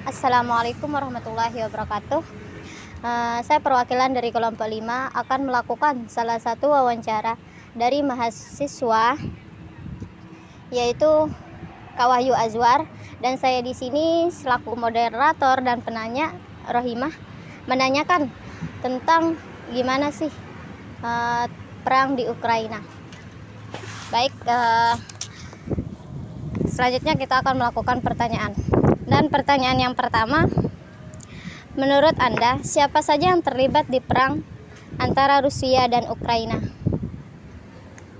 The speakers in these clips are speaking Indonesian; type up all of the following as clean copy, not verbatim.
Assalamualaikum warahmatullahi wabarakatuh. Saya perwakilan dari kelompok 5 akan melakukan salah satu wawancara dari mahasiswa, yaitu Kak Wahyu Azwar, dan saya di sini selaku moderator dan penanya Rohimah menanyakan tentang gimana sih perang di Ukraina. Baik, selanjutnya kita akan melakukan pertanyaan. Dan pertanyaan yang pertama, menurut Anda, siapa saja yang terlibat di perang antara Rusia dan Ukraina?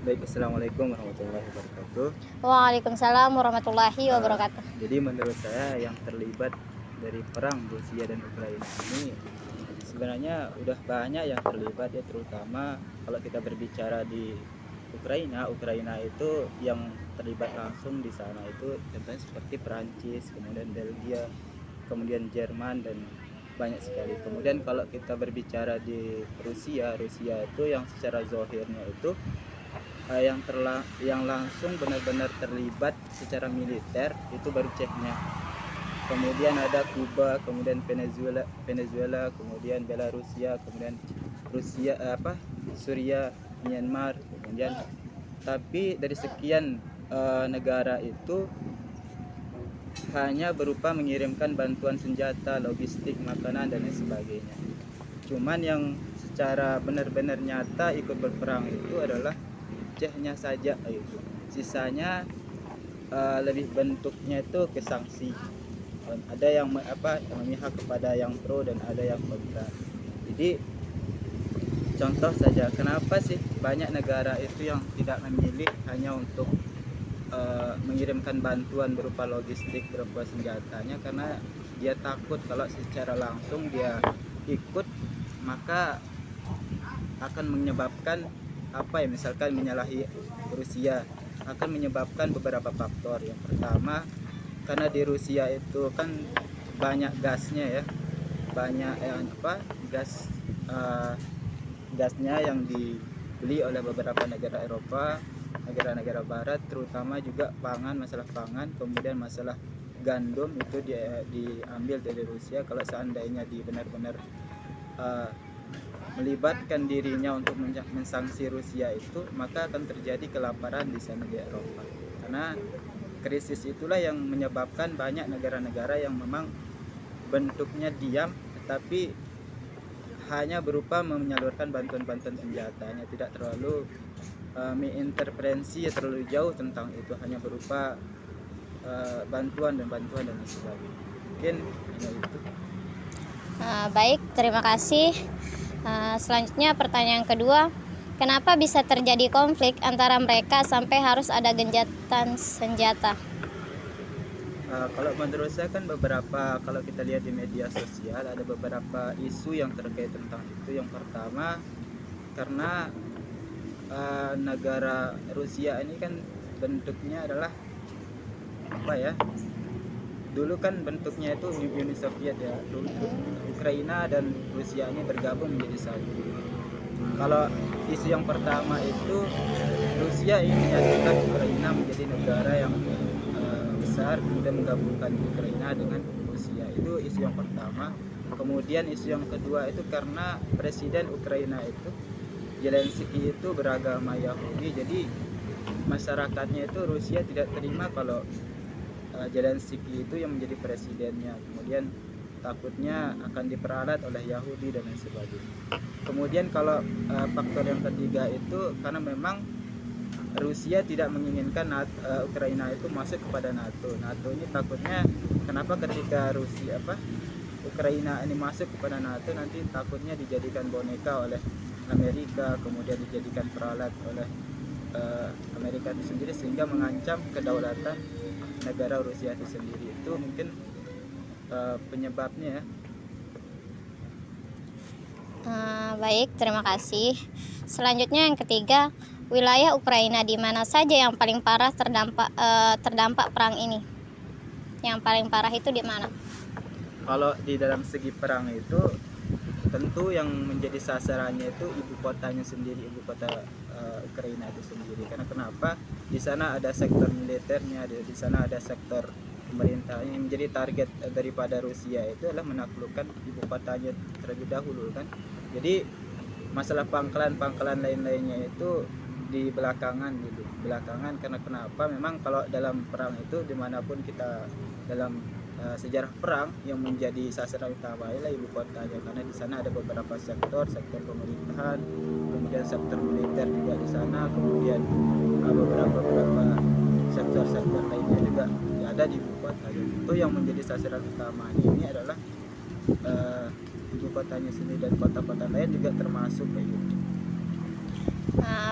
Baik, Assalamualaikum warahmatullahi wabarakatuh. Waalaikumsalam warahmatullahi wabarakatuh. Jadi menurut saya yang terlibat dari perang Rusia dan Ukraina ini sebenarnya udah banyak yang terlibat ya, terutama kalau kita berbicara di Ukraina itu yang terlibat langsung di sana itu contohnya seperti Perancis, kemudian Belgia, kemudian Jerman, dan banyak sekali. Kemudian kalau kita berbicara di Rusia itu yang secara zahirnya itu yang langsung benar-benar terlibat secara militer itu baru Chechnya. Kemudian ada Kuba, kemudian Venezuela, kemudian Belarusia, kemudian Suriah, Myanmar, kemudian tapi dari sekian negara itu hanya berupa mengirimkan bantuan senjata, logistik, makanan, dan lain sebagainya. Cuman yang secara benar-benar nyata ikut berperang itu adalah Chechnya saja itu. Sisanya lebih bentuknya itu ke sanksi. Ada yang memihak kepada yang pro dan ada yang kontra. Jadi contoh saja, kenapa sih banyak negara itu yang tidak memilih hanya untuk mengirimkan bantuan berupa logistik, berupa senjatanya, karena dia takut kalau secara langsung dia ikut maka akan menyebabkan misalkan menyalahi Rusia, akan menyebabkan beberapa faktor. Yang pertama, karena di Rusia itu kan banyak gasnya ya, banyak gasnya yang dibeli oleh beberapa negara Eropa, negara-negara Barat, terutama juga masalah pangan, kemudian masalah gandum itu diambil dari Rusia. Kalau seandainya benar-benar melibatkan dirinya untuk mensanksi Rusia itu, maka akan terjadi kelaparan di sana di Eropa. Karena krisis itulah yang menyebabkan banyak negara-negara yang memang bentuknya diam tetapi hanya berupa menyalurkan bantuan-bantuan senjatanya, tidak terlalu mengintervensi terlalu jauh tentang itu, hanya berupa bantuan dan sebagainya. Mungkin hanya itu. Baik, terima kasih. Selanjutnya pertanyaan kedua, kenapa bisa terjadi konflik antara mereka sampai harus ada gencatan senjata? Kalau menurut saya kan kalau kita lihat di media sosial ada beberapa isu yang terkait tentang itu. Yang pertama, karena negara Rusia ini kan bentuknya adalah dulu kan bentuknya itu Uni Soviet ya. Ukraina dan Rusia ini bergabung menjadi satu. Kalau isu yang pertama itu Rusia ingin menyatukan Ukraina menjadi negara yang besar, kemudian menggabungkan Ukraina dengan Rusia. Itu isu yang pertama. Kemudian isu yang kedua itu karena presiden Ukraina itu Zelensky itu beragama Yahudi, jadi masyarakatnya itu Rusia tidak terima kalau Zelensky itu yang menjadi presidennya. Kemudian takutnya akan diperalat oleh Yahudi dan lain sebagainya. Kemudian kalau faktor yang ketiga itu karena memang Rusia tidak menginginkan Ukraina itu masuk kepada NATO. NATO ini takutnya kenapa ketika Ukraina ini masuk kepada NATO, nanti takutnya dijadikan boneka oleh Amerika, kemudian dijadikan peralat oleh Amerika itu sendiri, sehingga mengancam kedaulatan negara Rusia itu sendiri. Itu mungkin penyebabnya ya. Baik, terima kasih. Selanjutnya yang ketiga, wilayah Ukraina di mana saja yang paling parah terdampak perang ini? Yang paling parah itu di mana? Kalau di dalam segi perang itu tentu yang menjadi sasarannya itu ibu kotanya sendiri, ibu kota Ukraina itu sendiri. Karena kenapa? Di sana ada sektor militernya, di sana ada sektor pemerintah yang menjadi target daripada Rusia itu adalah menaklukkan ibu kotanya terlebih dahulu kan. Jadi masalah pangkalan lain-lainnya itu di belakangan gitu. Belakangan karena kenapa? Memang kalau dalam perang itu dimanapun kita dalam sejarah perang yang menjadi sasaran utama adalah ibu kotanya, karena di sana ada beberapa sektor pemerintahan, kemudian sektor militer juga di sana, kemudian beberapa sektor lainnya juga ada di ibu kotanya. Itu yang menjadi sasaran utamanya ini adalah ibu kotanya sendiri, dan kota-kota lain juga termasuk kayak gitu.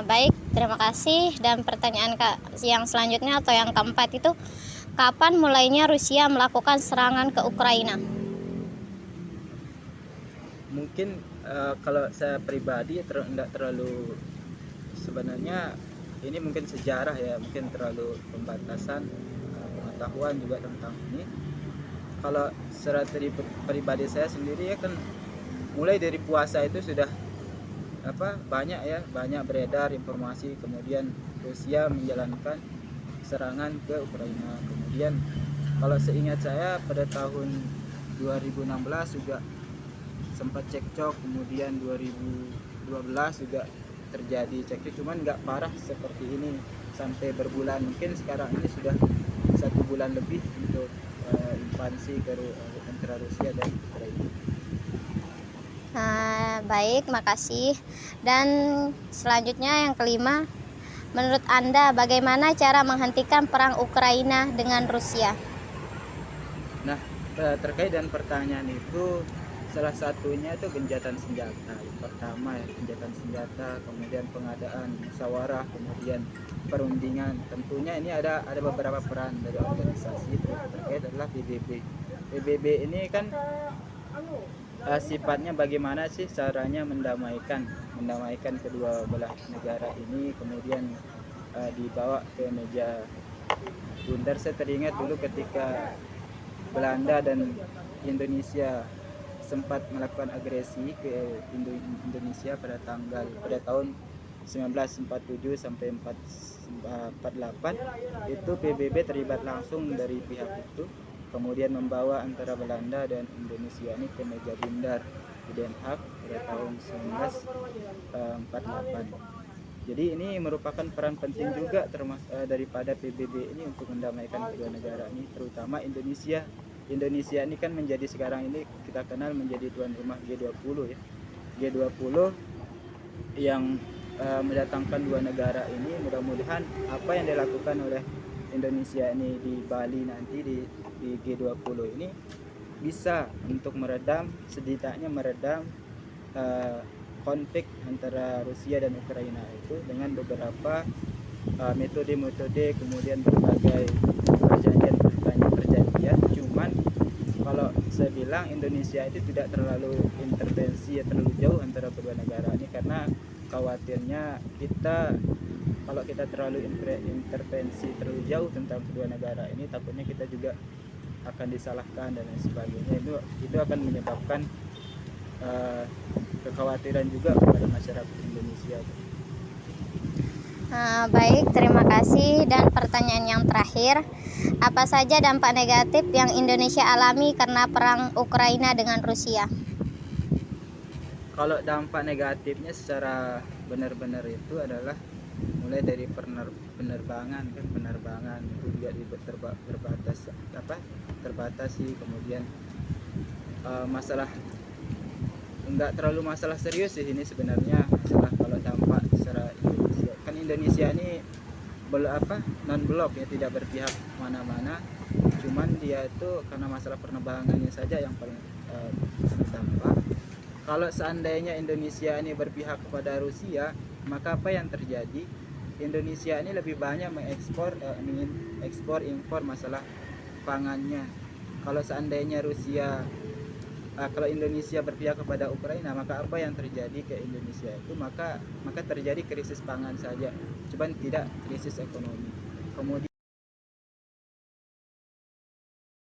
Baik, terima kasih. Dan pertanyaan yang selanjutnya atau yang keempat itu, kapan mulainya Rusia melakukan serangan ke Ukraina? Mungkin kalau saya pribadi tidak terlalu, sebenarnya ini mungkin sejarah ya, mungkin terlalu pembatasan pengetahuan juga tentang ini. Kalau secara pribadi saya sendiri ya kan, mulai dari puasa itu sudah banyak beredar informasi, kemudian Rusia menjalankan serangan ke Ukraina. Kemudian kalau seingat saya pada tahun 2016 juga sempat cekcok, kemudian 2012 juga terjadi cekcok, cuman nggak parah seperti ini sampai berbulan. Mungkin sekarang ini sudah 1 bulan lebih untuk invasi antara Rusia dan Ukraina. Baik, makasih. Dan selanjutnya yang kelima, menurut Anda bagaimana cara menghentikan perang Ukraina dengan Rusia? Nah, terkait dengan pertanyaan itu, salah satunya itu gencatan senjata. Yang pertama ya, gencatan senjata, kemudian pengadaan musyawarah, kemudian perundingan. Tentunya ini ada beberapa peran dari organisasi terkait adalah PBB. PBB ini kan sifatnya bagaimana sih caranya mendamaikan kedua belah negara ini, kemudian dibawa ke meja bundar. Saya teringat dulu ketika Belanda dan Indonesia sempat melakukan agresi ke Indonesia pada tahun 1947 sampai 48, itu PBB terlibat langsung dari pihak itu, kemudian membawa antara Belanda dan Indonesia ini ke meja bundar di Den Haag pada tahun 1948. Jadi ini merupakan peran penting juga daripada PBB ini untuk mendamaikan kedua negara ini, terutama Indonesia. Indonesia ini kan menjadi sekarang ini kita kenal menjadi tuan rumah G20 ya. G20 yang mendatangkan dua negara ini, mudah-mudahan apa yang dilakukan oleh Indonesia ini di Bali nanti di G20 ini bisa untuk setidaknya meredam konflik antara Rusia dan Ukraina itu dengan beberapa metode-metode, kemudian berbagai perjanjian. Cuman kalau saya bilang Indonesia itu tidak terlalu intervensi terlalu jauh antara kedua negara ini, karena khawatirnya kalau kita terlalu intervensi terlalu jauh tentang kedua negara ini, takutnya kita juga akan disalahkan dan lain sebagainya. Itu akan menyebabkan kekhawatiran juga kepada masyarakat Indonesia. Baik, terima kasih. Dan pertanyaan yang terakhir, apa saja dampak negatif yang Indonesia alami karena perang Ukraina dengan Rusia? Kalau dampak negatifnya secara benar-benar itu adalah mulai dari penerbangan itu juga terbatasi, kemudian masalah enggak terlalu masalah serius sih ini sebenarnya. Masalah kalau dampak secara Indonesia, kan Indonesia ini non blok ya, tidak berpihak mana-mana, cuman dia itu karena masalah penerbangannya saja yang paling terdampak. Kalau seandainya Indonesia ini berpihak kepada Rusia, maka apa yang terjadi? Indonesia ini lebih banyak ekspor impor masalah pangannya. Kalau seandainya kalau Indonesia berpihak kepada Ukraina, maka apa yang terjadi ke Indonesia itu? Maka terjadi krisis pangan saja, cuman tidak krisis ekonomi. Kemudian